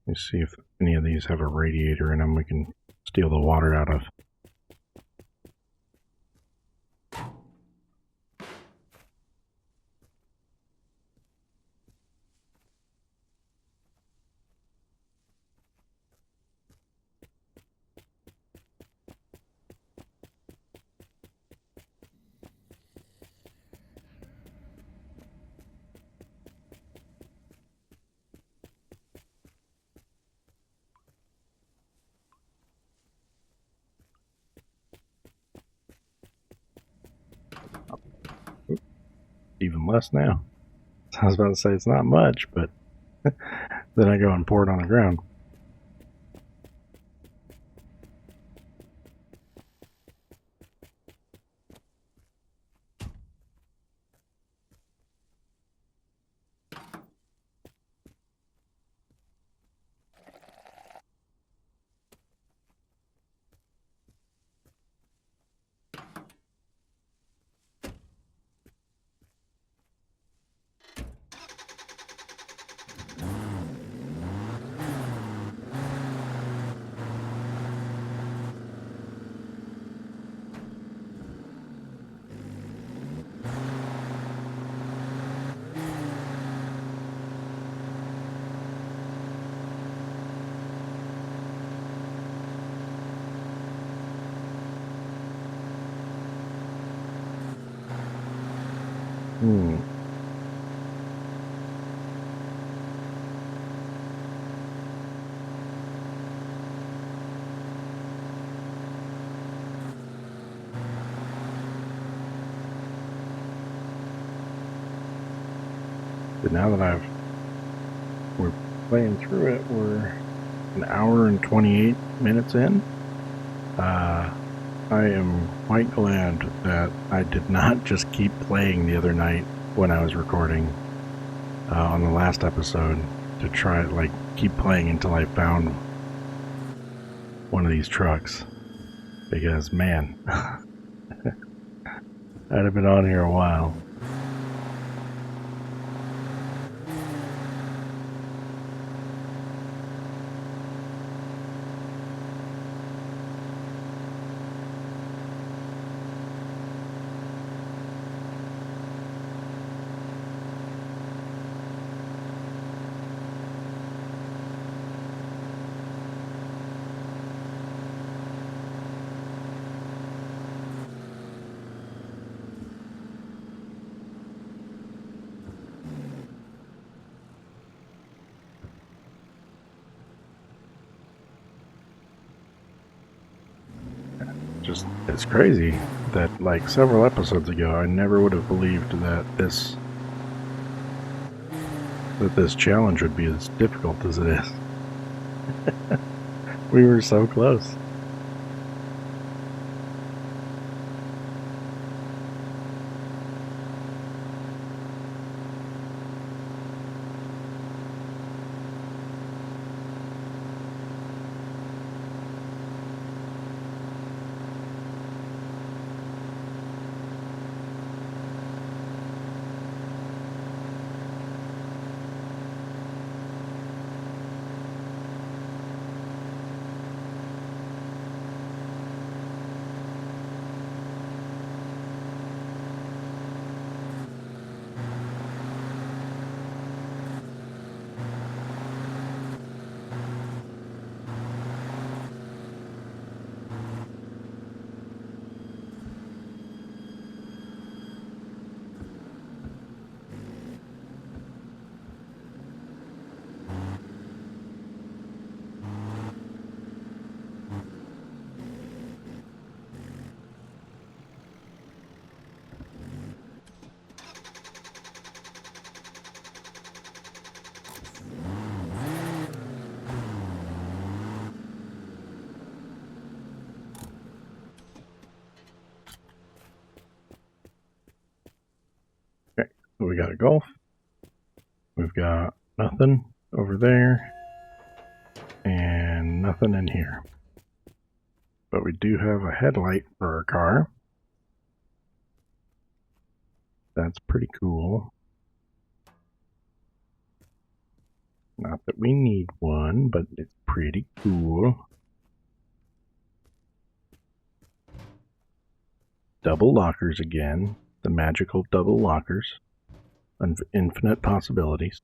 Let's see if any of these have a radiator in them we can steal the water out of. Even less now. I was about to say it's not much, but then I go and pour it on the ground. Hmm. But now that we're playing through it, we're an hour and 28 minutes in. I am quite glad that I did not just keep playing the other night when I was recording on the last episode to try like keep playing until I found one of these trucks, because man, I'd have been on here a while. Just, it's crazy that like several episodes ago I never would have believed that this challenge would be as difficult as it is. We were so close. Okay, so we got a Golf. We've got nothing over there and nothing in here. But we do have a headlight for our car. That's pretty cool. Not that we need one, but it's pretty cool. Double lockers again. The magical double lockers. Infinite possibilities.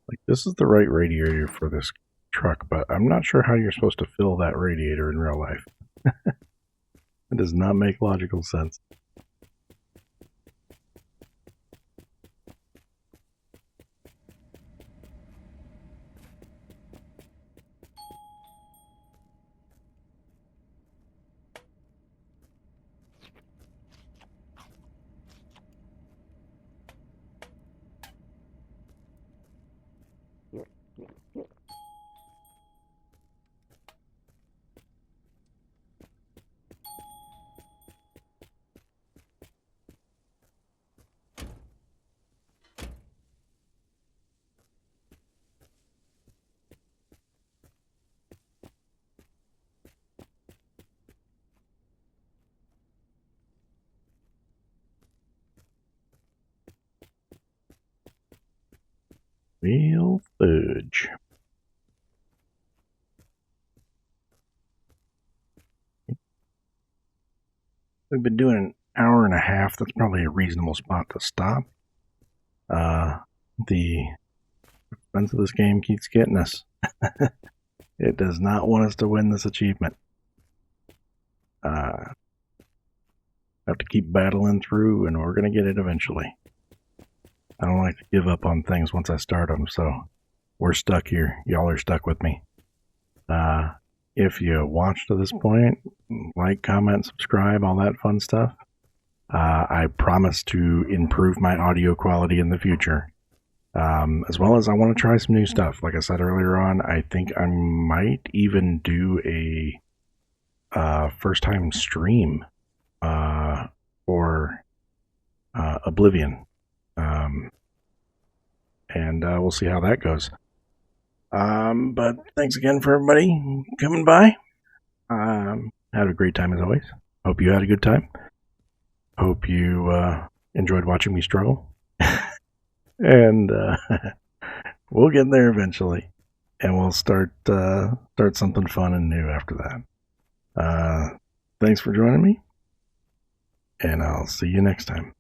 Like, this is the right radiator for this truck, but I'm not sure how you're supposed to fill that radiator in real life. It does not make logical sense. Real fudge. We've been doing an hour and a half. That's probably a reasonable spot to stop. The expense of this game keeps getting us. It does not want us to win this achievement. Have to keep battling through, and we're going to get it eventually. I don't like to give up on things once I start them, so we're stuck here. Y'all are stuck with me. If you watched to this point, like, comment, subscribe, all that fun stuff. I promise to improve my audio quality in the future. As well as I want to try some new stuff. Like I said earlier on, I think I might even do a first time stream for Oblivion. And we'll see how that goes. But thanks again for everybody coming by. Had a great time as always. Hope you had a good time. Hope you enjoyed watching me struggle. And we'll get there eventually. And we'll start something fun and new after that. Thanks for joining me. And I'll see you next time.